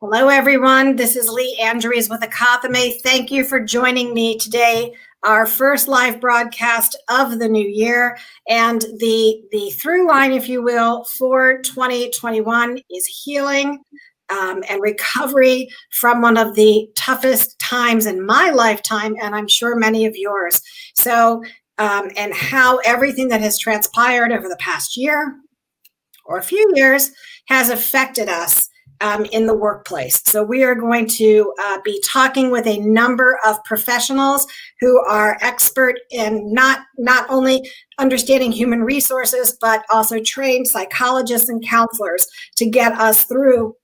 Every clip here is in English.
Hello, everyone. This is Lee Andrews with Akathame. Thank you for joining me today, our first live broadcast of the new year. And the through line, if you will, for 2021 is healing and recovery from one of the toughest times in my lifetime, and I'm sure many of yours. So, and how everything that has transpired over the past year or a few years has affected us in the workplace. So we are going to be talking with a number of professionals who are expert in not only understanding human resources, but also trained psychologists and counselors to get us through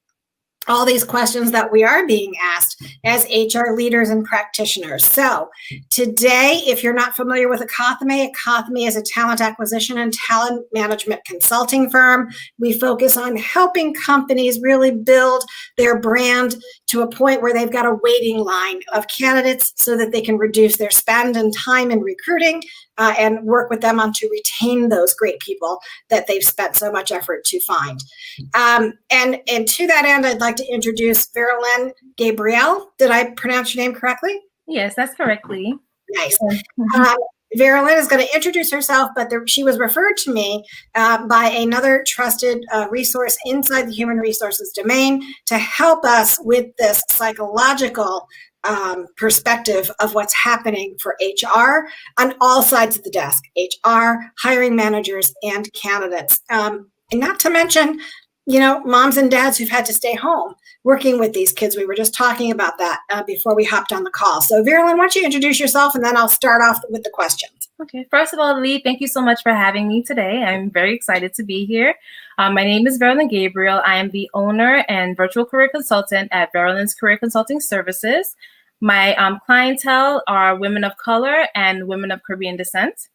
all these questions that we are being asked as HR leaders and practitioners. So today, if you're not familiar with Akathame is a talent acquisition and talent management consulting firm. We focus on helping companies really build their brand to a point where they've got a waiting line of candidates so that they can reduce their spend and time in recruiting and work with them on to retain those great people that they've spent so much effort to find. And to that end, I'd like to introduce Veralyn Gabriel. Did I pronounce your name correctly? Yes, that's correctly. Nice. Veralyn is going to introduce herself, but she was referred to me by another trusted resource inside the human resources domain to help us with this psychological perspective of what's happening for HR on all sides of the desk, HR, hiring managers, and candidates. And not to mention, moms and dads who've had to stay home working with these kids. We were just talking about that before we hopped on the call. So Veralyn, why don't you introduce yourself and then I'll start off with the questions. Okay. First of all, Lee, thank you so much for having me today. I'm very excited to be here. My name is Veralyn Gabriel. I am the owner and virtual career consultant at Veralyns Career Consulting Services. My clientele are women of color and women of Caribbean descent.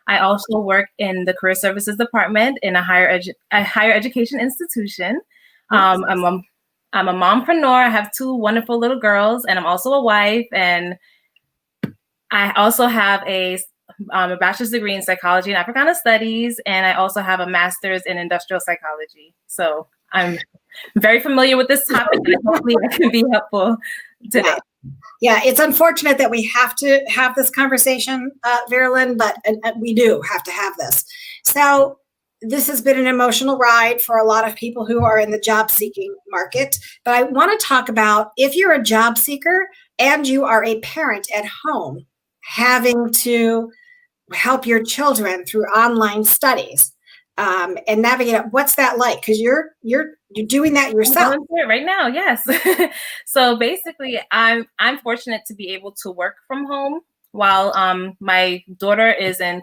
I also work in the career services department in a higher education institution. I'm a mompreneur. I have two wonderful little girls, and I'm also a wife. And I also have a bachelor's degree in psychology and Africana studies, and I also have a master's in industrial psychology. So I'm very familiar with this topic, and hopefully I can be helpful today. Yeah, it's unfortunate that we have to have this conversation, Veralyn, but we do have to have this. So this has been an emotional ride for a lot of people who are in the job seeking market. But I want to talk about if you're a job seeker and you are a parent at home having to help your children through online studies and navigate, what's that like? Because you're doing that yourself. I'm doing it right now, yes. So basically, I'm fortunate to be able to work from home while my daughter is in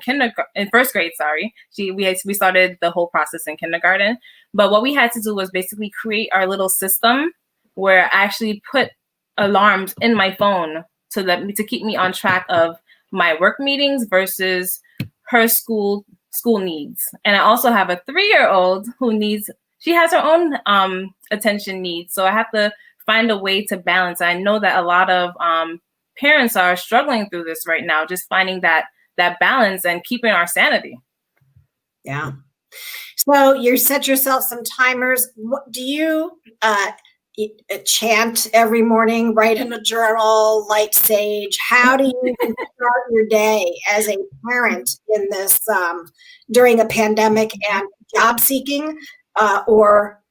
first grade. We started the whole process in kindergarten. But what we had to do was basically create our little system where I actually put alarms in my phone to keep me on track of my work meetings versus her school needs. And I also have a 3-year-old she has her own attention needs. So I have to find a way to balance. I know that a lot of parents are struggling through this right now, just finding that balance and keeping our sanity. Yeah. So you set yourself some timers. What do you chant every morning, write in a journal, light sage? How do you start your day as a parent in this during a pandemic and job seeking or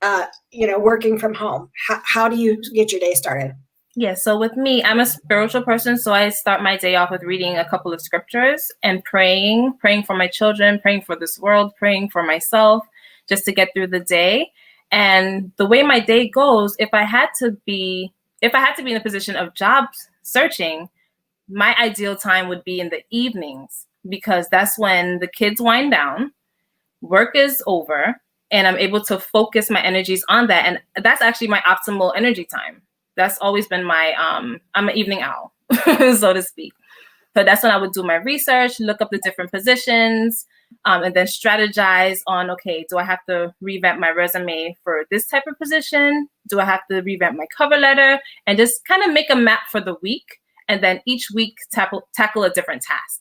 working from home? How do you get your day started? Yeah, so with me, I'm a spiritual person, so I start my day off with reading a couple of scriptures and praying for my children, praying for this world, praying for myself, just to get through the day. And the way my day goes, if I had to be in a position of job searching, my ideal time would be in the evenings, because that's when the kids wind down, work is over, and I'm able to focus my energies on that. And that's actually my optimal energy time. That's always been my, I'm an evening owl, so to speak. So that's when I would do my research, look up the different positions, and then strategize on, okay, do I have to revamp my resume for this type of position? Do I have to revamp my cover letter? And just kind of make a map for the week. And then each week tackle a different task.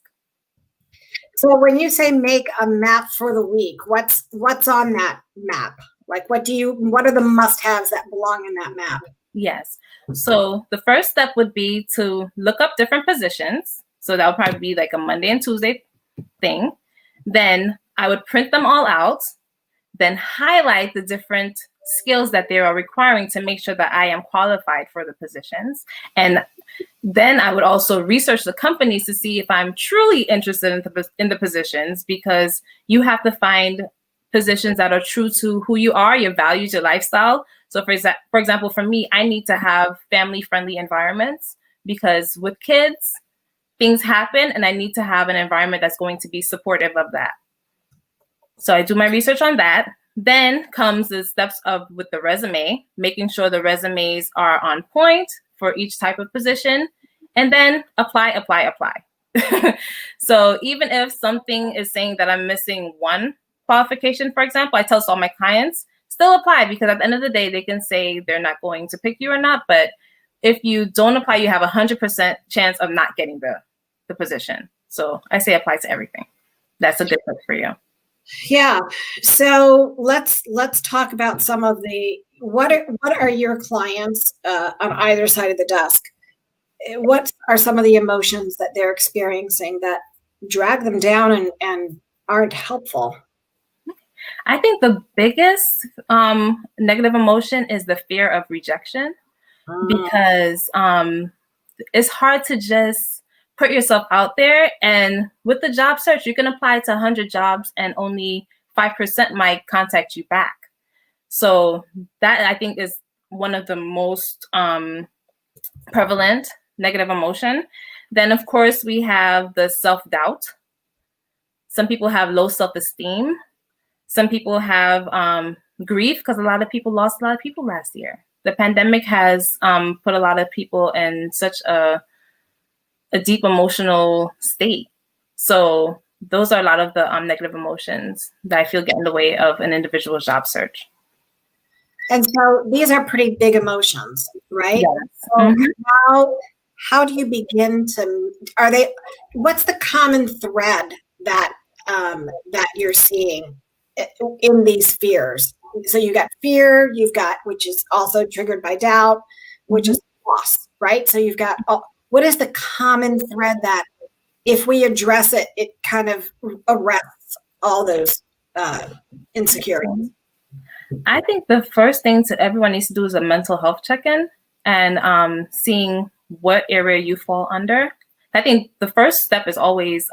So when you say make a map for the week, what's on that map? Like what are the must-haves that belong in that map? Yes. So the first step would be to look up different positions. So that would probably be like a Monday and Tuesday thing. Then I would print them all out, then highlight the different skills that they are requiring to make sure that I am qualified for the positions. And then I would also research the companies to see if I'm truly interested in the positions, because you have to find positions that are true to who you are, your values, your lifestyle. So for example, for me, I need to have family-friendly environments, because with kids, things happen and I need to have an environment that's going to be supportive of that. So I do my research on that. Then comes the steps of with the resume, making sure the resumes are on point for each type of position, and then apply. So even if something is saying that I'm missing one qualification, for example, I tell all my clients, still apply, because at the end of the day, they can say they're not going to pick you or not. But if you don't apply, you have 100% chance of not getting the position. So I say apply to everything. That's a good tip for you. Yeah. So let's talk about some of the, what are your clients on either side of the desk? What are some of the emotions that they're experiencing that drag them down and aren't helpful? I think the biggest negative emotion is the fear of rejection, because it's hard to just put yourself out there. And with the job search, you can apply to 100 jobs and only 5% might contact you back. So that, I think, is one of the most prevalent negative emotion. Then, of course, we have the self-doubt. Some people have low self-esteem. Some people have grief, because a lot of people lost a lot of people last year. The pandemic has put a lot of people in such a deep emotional state. So those are a lot of the negative emotions that I feel get in the way of an individual's job search. And so these are pretty big emotions, right? Yes. So how do you begin to, what's the common thread that you're seeing in these fears? So you got fear, which is also triggered by doubt, which is loss, right? So you've got, what is the common thread that if we address it, it kind of arrests all those insecurities? I think the first thing everyone needs to do is a mental health check-in, and seeing what area you fall under. I think the first step is always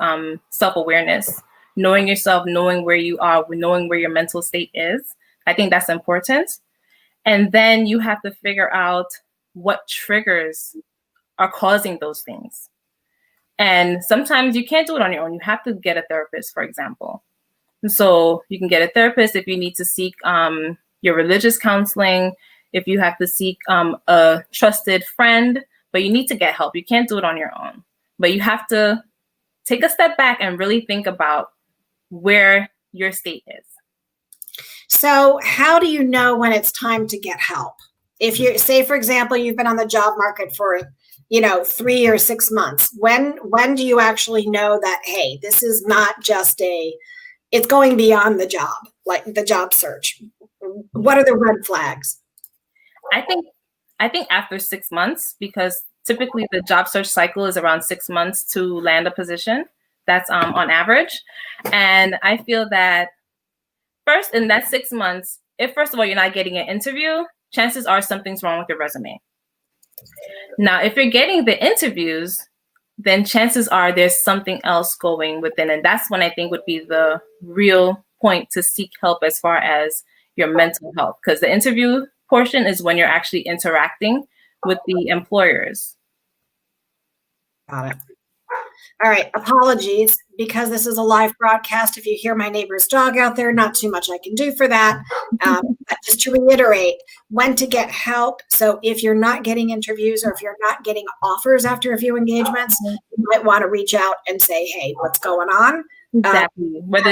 self-awareness, knowing yourself, knowing where you are, knowing where your mental state is. I think that's important. And then you have to figure out what triggers are causing those things. And sometimes you can't do it on your own. You have to get a therapist, for example. So you can get a therapist if you need to seek your religious counseling, if you have to seek a trusted friend, but you need to get help. You can't do it on your own. But you have to take a step back and really think about where your state is. So how do you know when it's time to get help? If you say, for example, you've been on the job market for 3 or 6 months, when do you actually know that, hey, this is not just it's going beyond the job, like the job search? What are the red flags? I think after 6 months, because typically the job search cycle is around 6 months to land a position. That's on average. And I feel that first, in that 6 months, if first of all, you're not getting an interview, chances are something's wrong with your resume. Now, if you're getting the interviews, then chances are there's something else going within. And that's when I think would be the real point to seek help as far as your mental health, because the interview portion is when you're actually interacting with the employers. Got it. All right. Apologies, because this is a live broadcast. If you hear my neighbor's dog out there, not too much I can do for that. But just to reiterate, when to get help. So if you're not getting interviews, or if you're not getting offers after a few engagements, you might want to reach out and say, hey, what's going on? Exactly. Whether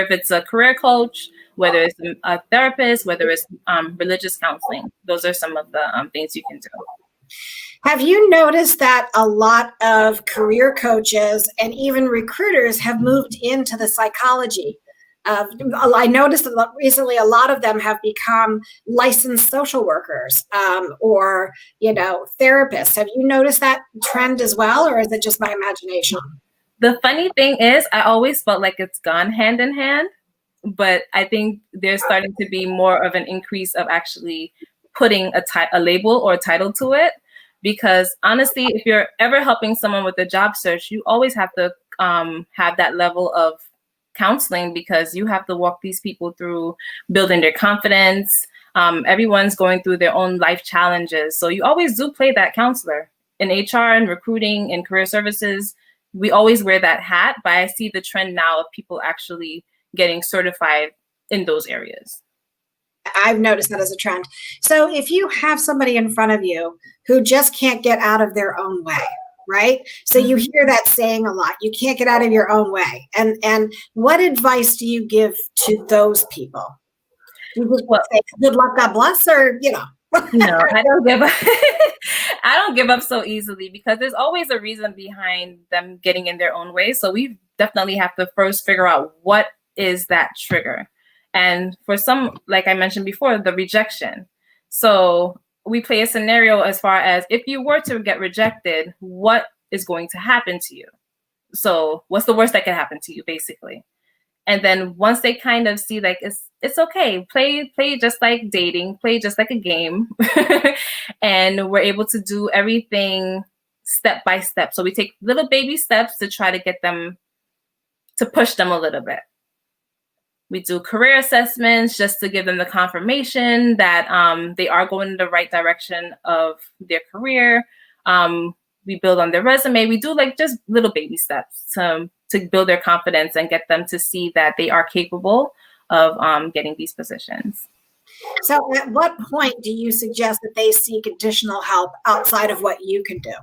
if it's a career coach, whether it's a therapist, whether it's religious counseling, those are some of the things you can do. Have you noticed that a lot of career coaches and even recruiters have moved into the psychology I noticed that recently a lot of them have become licensed social workers, or, therapists. Have you noticed that trend as well, or is it just my imagination? The funny thing is, I always felt like it's gone hand in hand, but I think there's starting to be more of an increase of actually putting a label or a title to it. Because honestly, if you're ever helping someone with a job search, you always have to have that level of counseling, because you have to walk these people through building their confidence. Everyone's going through their own life challenges. So you always do play that counselor in HR and recruiting and career services. We always wear that hat, but I see the trend now of people actually getting certified in those areas. I've noticed that as a trend. So if you have somebody in front of you who just can't get out of their own way, right? So you hear that saying a lot, you can't get out of your own way. And what advice do you give to those people? Do you just say, good luck, God bless, or, No, I don't give up. I don't give up so easily, because there's always a reason behind them getting in their own way. So we definitely have to first figure out what is that trigger. And for some, like I mentioned before, the rejection. So we play a scenario as far as, if you were to get rejected, what is going to happen to you? So what's the worst that can happen to you, basically? And then once they kind of see, like, it's okay, play just like dating, play just like a game. And we're able to do everything step by step. So we take little baby steps to try to get them, to push them a little bit. We do career assessments just to give them the confirmation that they are going in the right direction of their career. We build on their resume. We do like just little baby steps to build their confidence and get them to see that they are capable of getting these positions. So at what point do you suggest that they seek additional help outside of what you can do?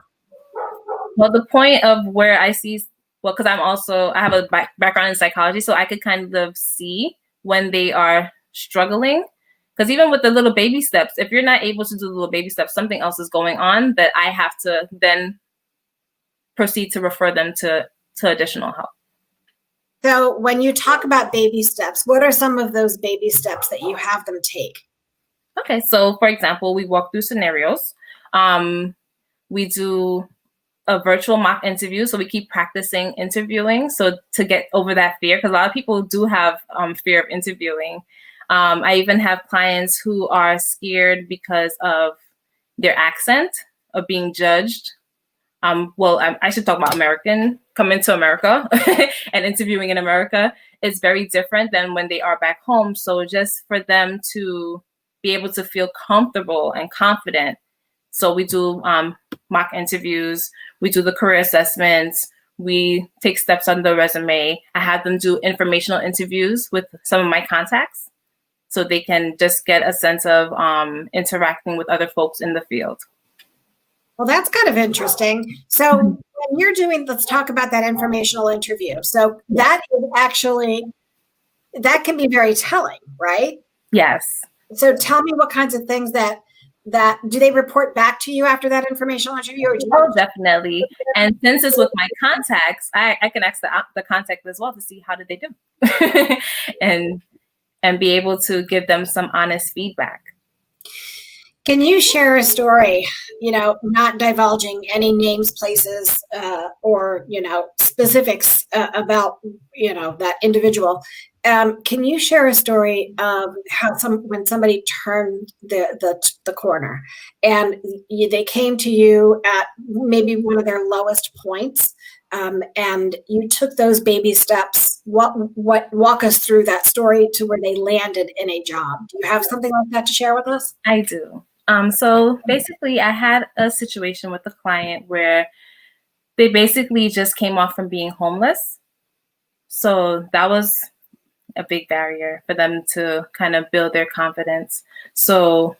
Well, the point of where I see, because I have a background in psychology, so I could kind of see when they are struggling. Because even with the little baby steps, if you're not able to do the little baby steps, something else is going on that I have to then proceed to refer them to additional help. So when you talk about baby steps, what are some of those baby steps that you have them take? Okay, so for example, we walk through scenarios. We do a virtual mock interview. So we keep practicing interviewing. So to get over that fear, because a lot of people do have fear of interviewing. I even have clients who are scared because of their accent, of being judged. I should talk about coming to America and interviewing in America is very different than when they are back home. So just for them to be able to feel comfortable and confident. So we do mock interviews, we do the career assessments, we take steps on the resume. I have them do informational interviews with some of my contacts so they can just get a sense of interacting with other folks in the field. Well, that's kind of interesting. So when you're let's talk about that informational interview. So that is actually, that can be very telling, right? Yes. So tell me what kinds of things that do they report back to you after that informational interview? Oh, definitely. And since it's with my contacts, I can ask the contact as well to see how did they do and be able to give them some honest feedback. Can you share a story, not divulging any names, places, or, specifics about, that individual? Can you share a story of how when somebody turned the corner and they came to you at maybe one of their lowest points, and you took those baby steps? Walk us through that story to where they landed in a job. Do you have something like that to share with us? I do. So basically, I had a situation with a client where they basically just came off from being homeless. So that was a big barrier for them to kind of build their confidence. So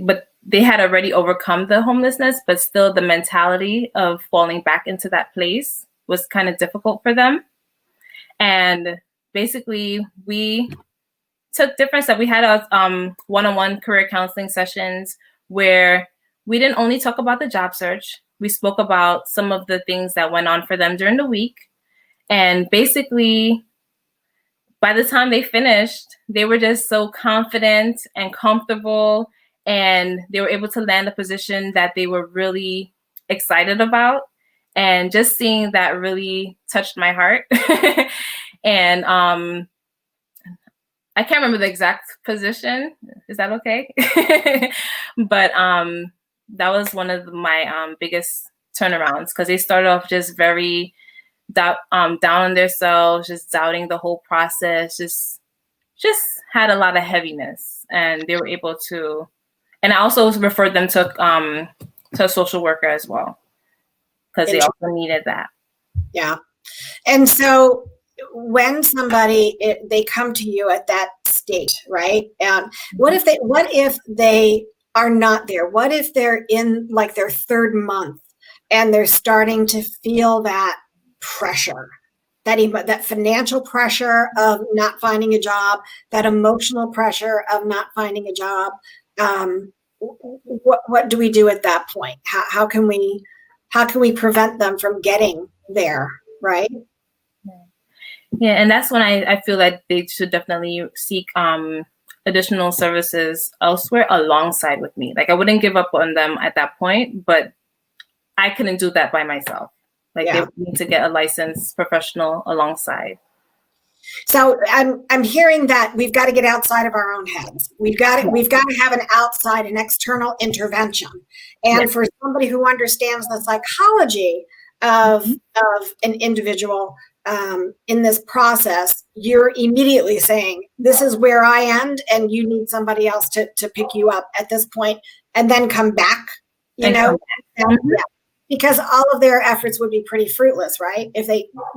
but they had already overcome the homelessness, but still the mentality of falling back into that place was kind of difficult for them. And basically, we took different steps. We had a one-on-one career counseling sessions where we didn't only talk about the job search. We spoke about some of the things that went on for them during the week. And basically, by the time they finished, they were just so confident and comfortable, and they were able to land a position that they were really excited about. And just seeing that really touched my heart. And I can't remember the exact position. Is that okay? But that was one of my biggest turnarounds, because they started off just very down on themselves, just doubting the whole process, just had a lot of heaviness, and they were able to. And I also referred them to a social worker as well, because they also needed that. Yeah. And so when they come to you at that state, right? What if they are not there? What if they're in like their third month and they're starting to feel that pressure, that financial pressure of not finding a job, that emotional pressure of not finding a job? What do we do at that point? How can we prevent them from getting there, right? Yeah, and that's when I feel like they should definitely seek additional services elsewhere alongside with me. Like, I wouldn't give up on them at that point, but I couldn't do that by myself. Like, they need to get a licensed professional alongside. So I'm hearing that we've got to get outside of our own heads. We've got to have an external intervention. And for somebody who understands the psychology of an individual in this process, you're immediately saying, this is where I end, and you need somebody else to pick you up at this point and then come back, because all of their efforts would be pretty fruitless, right? If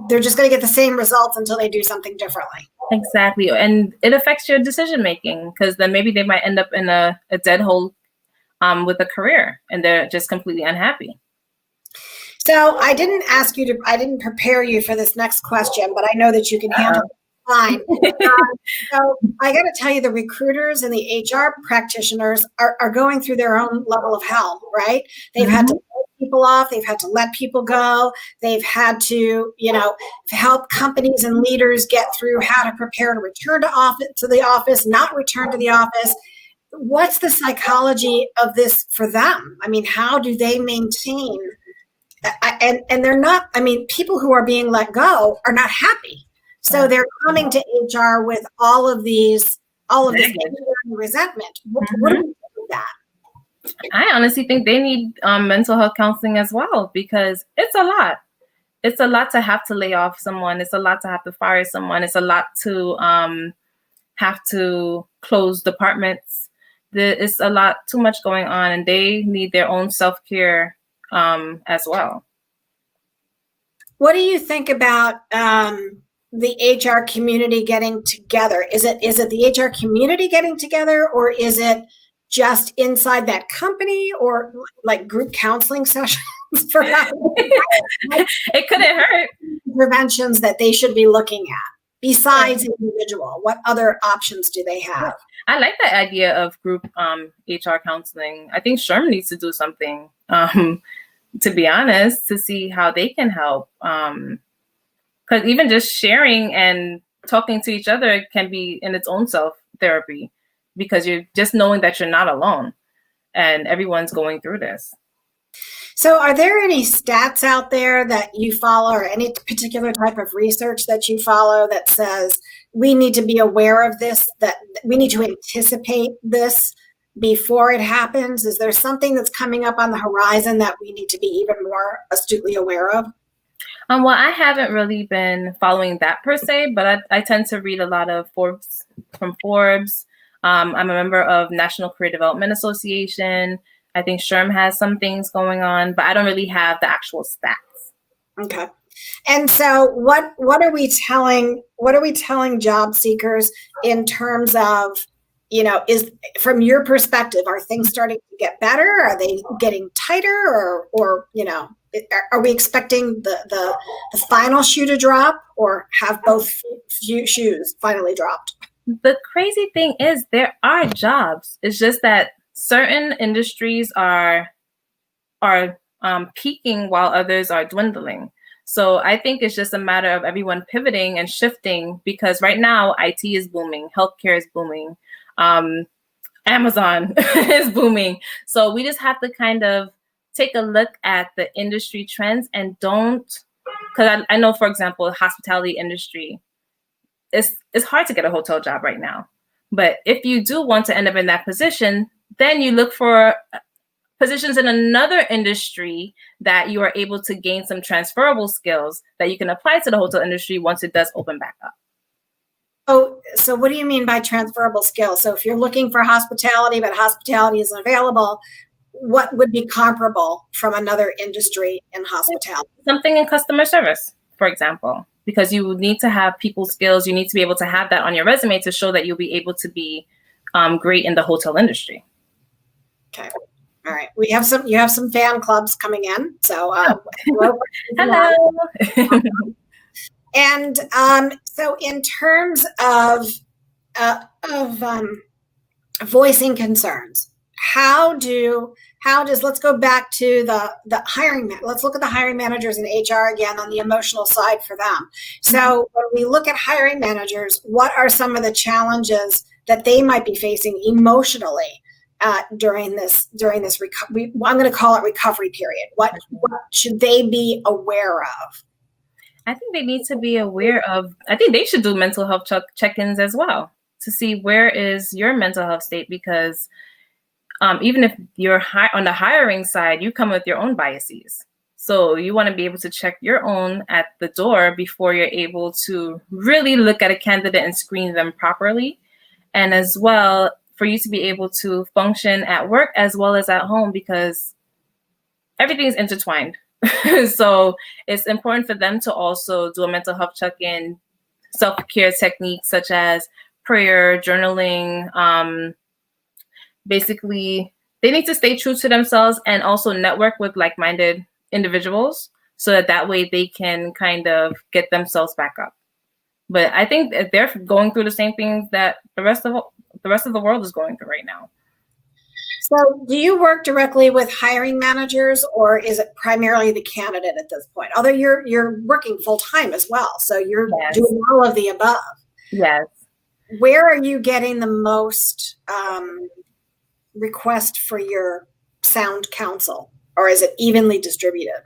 they're just going to get the same results until they do something differently. Exactly. And it affects your decision making, because then maybe they might end up in a dead hole with a career, and they're just completely unhappy. So I didn't prepare you for this next question, but I know that you can handle it fine. So I got to tell you, the recruiters and the HR practitioners are going through their own level of hell, right? They've had to pull people off. They've had to let people go. They've had to, help companies and leaders get through how to prepare to return to the office, not return to the office. What's the psychology of this for them? I mean, how do they maintain? And they're not, people who are being let go are not happy. So they're coming to HR with all of this resentment. What do we do with that? I honestly think they need mental health counseling as well, because it's a lot. It's a lot to have to lay off someone. It's a lot to have to fire someone. It's a lot to have to close departments. It's a lot too much going on, and they need their own self-care as well. What do you think about the HR community getting together? Is it the HR community getting together, or is it just inside that company, or like group counseling sessions for it couldn't hurt. Interventions that they should be looking at besides individual? What other options do they have? I like that idea of group HR counseling. I think SHRM needs to do something, to be honest, to see how they can help. Because even just sharing and talking to each other can be in its own self-therapy, because you're just knowing that you're not alone and everyone's going through this. So are there any stats out there that you follow, or any particular type of research that you follow that says we need to be aware of this, that we need to anticipate this before it happens? Is there something that's coming up on the horizon that we need to be even more astutely aware of? Well, I haven't really been following that per se, but I tend to read a lot of Forbes. I'm a member of National Career Development Association. I think SHRM has some things going on, but I don't really have the actual stats. Okay. And so what are we telling job seekers in terms of, is, from your perspective, are things starting to get better? Are they getting tighter, or are we expecting the final shoe to drop, or have both shoes finally dropped? The crazy thing is there are jobs. It's just that certain industries are peaking while others are dwindling. So I think it's just a matter of everyone pivoting and shifting, because right now IT is booming, healthcare is booming, Amazon is booming. So we just have to kind of take a look at the industry trends and don't, because I know, for example, the hospitality industry, it's hard to get a hotel job right now. But if you do want to end up in that position, then you look for positions in another industry that you are able to gain some transferable skills that you can apply to the hotel industry once it does open back up. Oh, so what do you mean by transferable skills? So if you're looking for hospitality, but hospitality isn't available, what would be comparable from another industry in hospitality? Something in customer service, for example, because you need to have people skills. You need to be able to have that on your resume to show that you'll be able to be great in the hotel industry. Okay. All right. You have some fan clubs coming in. So hello. And so in terms of voicing concerns, how does, let's go back to the hiring, let's look at the hiring managers in HR again on the emotional side for them. So when we look at hiring managers, what are some of the challenges that they might be facing emotionally during this I'm going to call it recovery period? What should they be aware of? I think they need to be aware of, I think they should do mental health check-ins as well to see where is your mental health state, because even if you're on the hiring side, you come with your own biases. So you want to be able to check your own at the door before you're able to really look at a candidate and screen them properly. And as well, for you to be able to function at work as well as at home, because everything is intertwined. So it's important for them to also do a mental health check-in, self-care techniques such as prayer, journaling. Basically, they need to stay true to themselves and also network with like-minded individuals so that way they can kind of get themselves back up. But I think that they're going through the same things that the rest of the world is going through right now. So do you work directly with hiring managers, or is it primarily the candidate at this point? Although you're working full-time as well, so you're doing all of the above. Yes. Where are you getting the most request for your sound counsel, or is it evenly distributed?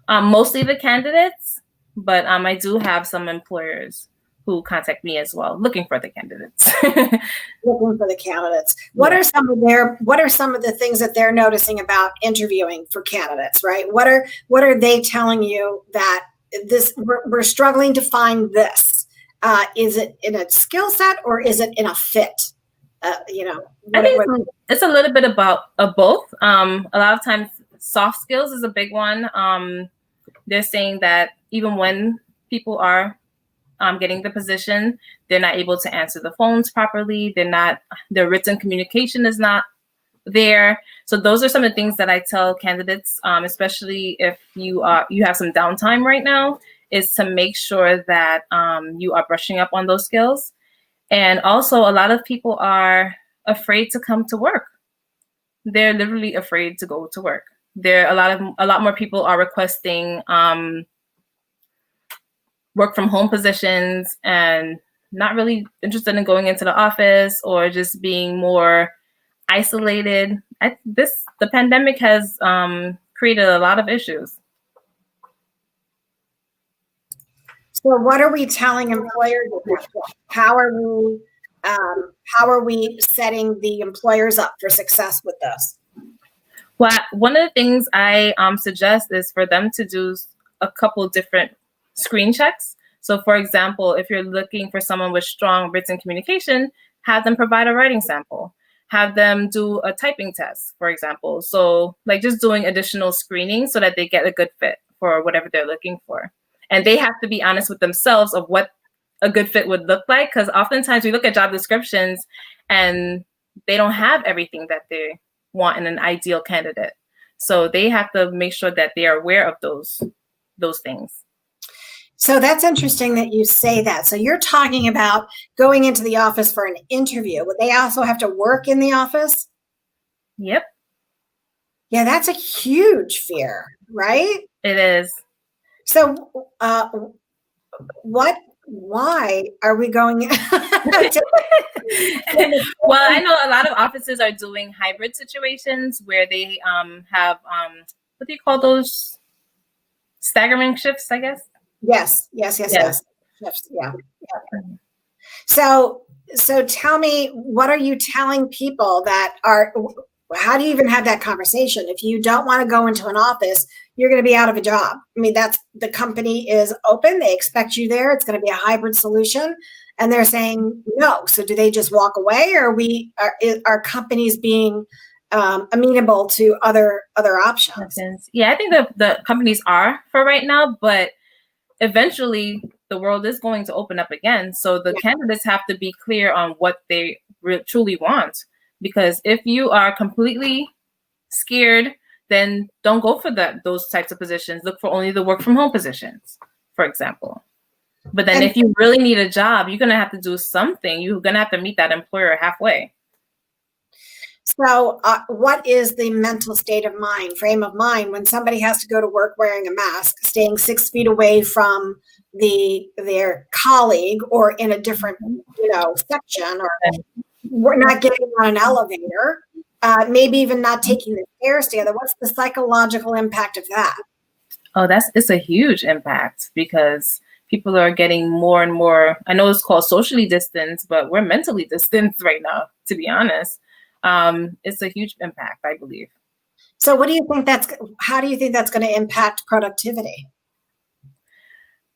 Mostly the candidates, but I do have some employers who contact me as well, looking for the candidates. Looking for the candidates. What are some of the things that they're noticing about interviewing for candidates, right? What are they telling you that we're struggling to find this? Is it in a skill set or is it in a fit? I think it's a little bit of both. A lot of times soft skills is a big one. They're saying that even when people are getting the position, they're not able to answer the phones properly. Their written communication is not there. So those are some of the things that I tell candidates, especially if you have some downtime right now, is to make sure that you are brushing up on those skills. And also, a lot of people are afraid to come to work. They're literally afraid to go to work. A lot more people are requesting work from home positions and not really interested in going into the office, or just being more isolated. The pandemic has created a lot of issues. So what are we telling employers? How are we setting the employers up for success with this? Well, one of the things I suggest is for them to do a couple different screen checks. So for example, if you're looking for someone with strong written communication, have them provide a writing sample. Have them do a typing test, for example. So like just doing additional screening so that they get a good fit for whatever they're looking for. And they have to be honest with themselves of what a good fit would look like, because oftentimes we look at job descriptions and they don't have everything that they want in an ideal candidate. So they have to make sure that they are aware of those things. So that's interesting that you say that. So you're talking about going into the office for an interview. Would they also have to work in the office? Yep. Yeah, that's a huge fear, right? It is. So, why are we going? Well, I know a lot of offices are doing hybrid situations where they have what do you call those, staggering shifts, I guess. Yes. Yeah. Shifts, yeah. So tell me, what are you telling people that are, how do you even have that conversation? If you don't want to go into an office, you're going to be out of a job. I mean, that's, the company is open. They expect you there. It's going to be a hybrid solution. And they're saying no. So do they just walk away, or are companies being amenable to other options? Yeah, I think the companies are for right now, but eventually the world is going to open up again. So the candidates have to be clear on what they truly want. Because if you are completely scared, then don't go for those types of positions. Look for only the work from home positions, for example. But then if you really need a job, you're going to have to do something. You're going to have to meet that employer halfway. So what is the mental state of mind, frame of mind, when somebody has to go to work wearing a mask, staying 6 feet away from their colleague, or in a different, section, or we're not getting on an elevator, maybe even not taking the stairs together? What's the psychological impact of that? Oh, it's a huge impact, because people are getting more and more, I know it's called socially distanced, but we're mentally distanced right now, to be honest. It's a huge impact, I believe. So how do you think that's going to impact productivity?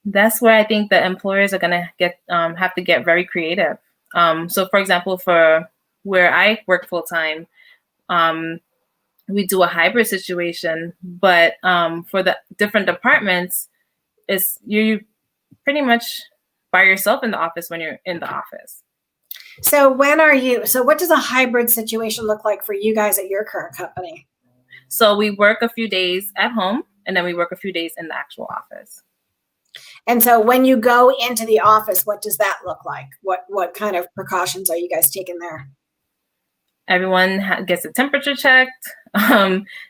That's where I think the employers are going to have to get very creative. So for example, for where I work full time, we do a hybrid situation, but for the different departments, you pretty much by yourself in the office when you're in the office. So what does a hybrid situation look like for you guys at your current company? So we work a few days at home, and then we work a few days in the actual office. And so when you go into the office, what does that look like? What kind of precautions are you guys taking there? Everyone gets a temperature checked,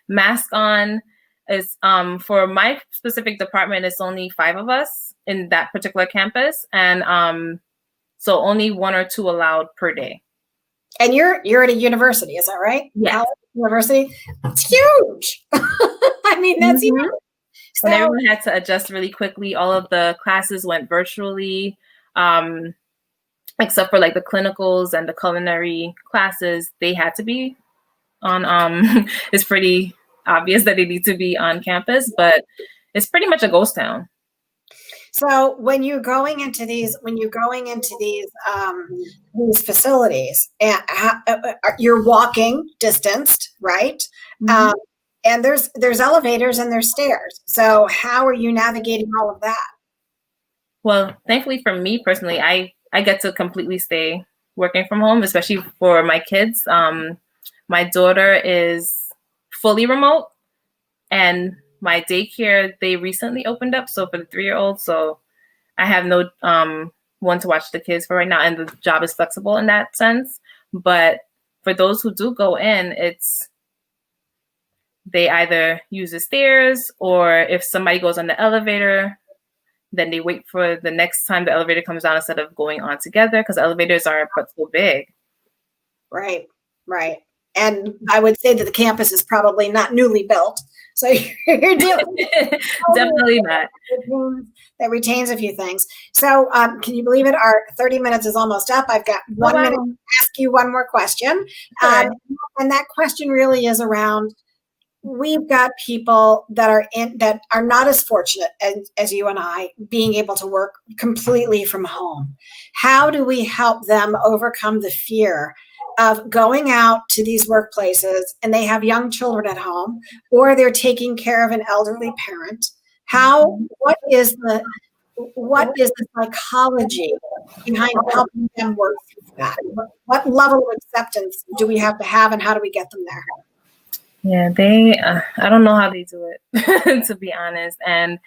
mask on. Is for my specific department, it's only 5 of us in that particular campus, and so only 1 or 2 allowed per day. And you're at a university, is that right? Yeah. University. It's huge. I mean, that's huge. So, and everyone had to adjust really quickly. All of the classes went virtually, except for like the clinicals and the culinary classes. They had to be on. It's pretty obvious that they need to be on campus, but it's pretty much a ghost town. So when you're going into these facilities, and you're walking distanced, right? Mm-hmm. And there's elevators and there's stairs. So how are you navigating all of that? Well, thankfully for me personally, I get to completely stay working from home, especially for my kids. My daughter is fully remote, and my daycare, they recently opened up. So for the 3-year-old, so I have no one to watch the kids for right now, and the job is flexible in that sense. But for those who do go in, they either use the stairs, or if somebody goes on the elevator, then they wait for the next time the elevator comes down instead of going on together, because elevators are so big. Right. And I would say that the campus is probably not newly built. So you're dealing definitely not. That retains a few things. So can you believe it? Our 30 minutes is almost up. I've got 1 minute to ask you one more question. And that question really is around, we've got people that are not as fortunate as you and I, being able to work completely from home. How do we help them overcome the fear of going out to these workplaces, and they have young children at home, or they're taking care of an elderly parent? What is the psychology behind helping them work through that? What level of acceptance do we have to have, and how do we get them there? Yeah, I don't know how they do it, to be honest. And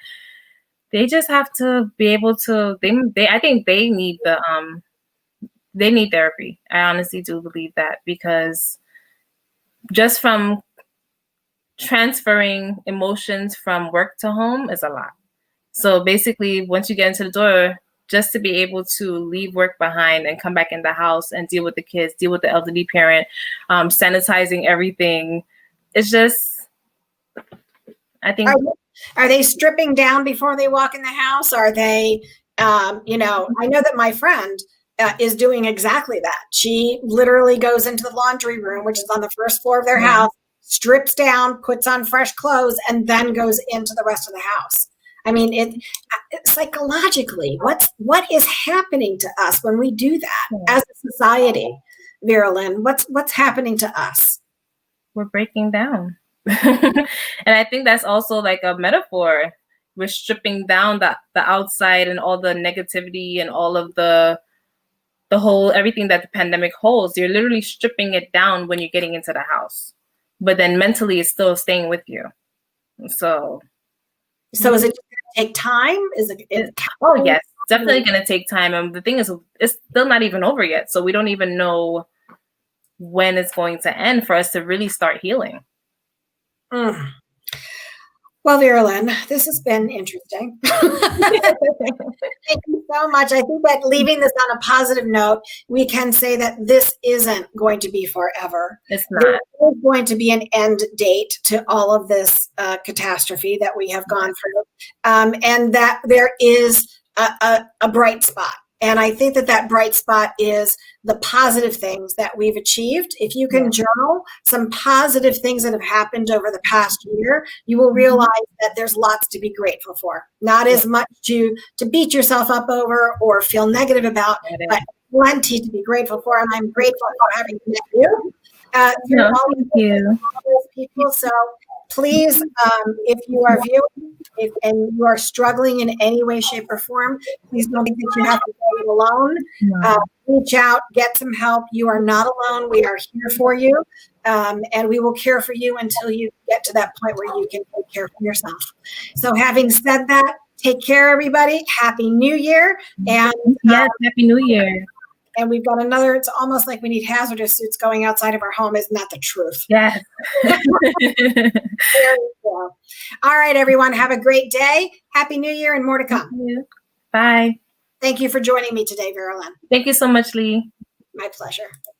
they just have to be able to, I think they need they need therapy. I honestly do believe that, because just from transferring emotions from work to home is a lot. So basically, once you get into the door, just to be able to leave work behind and come back in the house and deal with the kids, deal with the elderly parent, sanitizing everything. It's just, I think. Are they stripping down before they walk in the house? Are they, I know that my friend is doing exactly that. She literally goes into the laundry room, which is on the first floor of their house, strips down, puts on fresh clothes, and then goes into the rest of the house. I mean, it psychologically, what is happening to us when we do that as a society, Veralyn? What's happening to us? We're breaking down. And I think that's also like a metaphor. We're stripping down the outside and all the negativity and all of the whole everything that the pandemic holds. You're literally stripping it down when you're getting into the house, but then mentally it's still staying with you. So is it just going to take time? Oh yes, definitely going to take time. And the thing is, it's still not even over yet. So we don't even know when it's going to end for us to really start healing. Well, Veralyn, this has been interesting. Thank you so much. I think that leaving this on a positive note, we can say that this isn't going to be forever. It's not. There is going to be an end date to all of this catastrophe that we have gone through, and that there is a bright spot. And I think that bright spot is the positive things that we've achieved. If you can journal some positive things that have happened over the past year, you will realize that there's lots to be grateful for. Not as much to beat yourself up over or feel negative about, but plenty to be grateful for. And I'm grateful for having met you. Thank you. People. So please, if you are viewing and you are struggling in any way, shape, or form, please don't think that you have to go it alone. Reach out, get some help. You are not alone. We are here for you, and we will care for you until you get to that point where you can take care of yourself. So having said that, take care, everybody. Happy New Year. And yes, Happy New Year. And we've got another, it's almost like we need hazardous suits going outside of our home. Isn't that the truth? Yes. There you go. All right, everyone. Have a great day. Happy New Year and more to come. Bye. Thank you for joining me today, Veralyn. Thank you so much, Lee. My pleasure.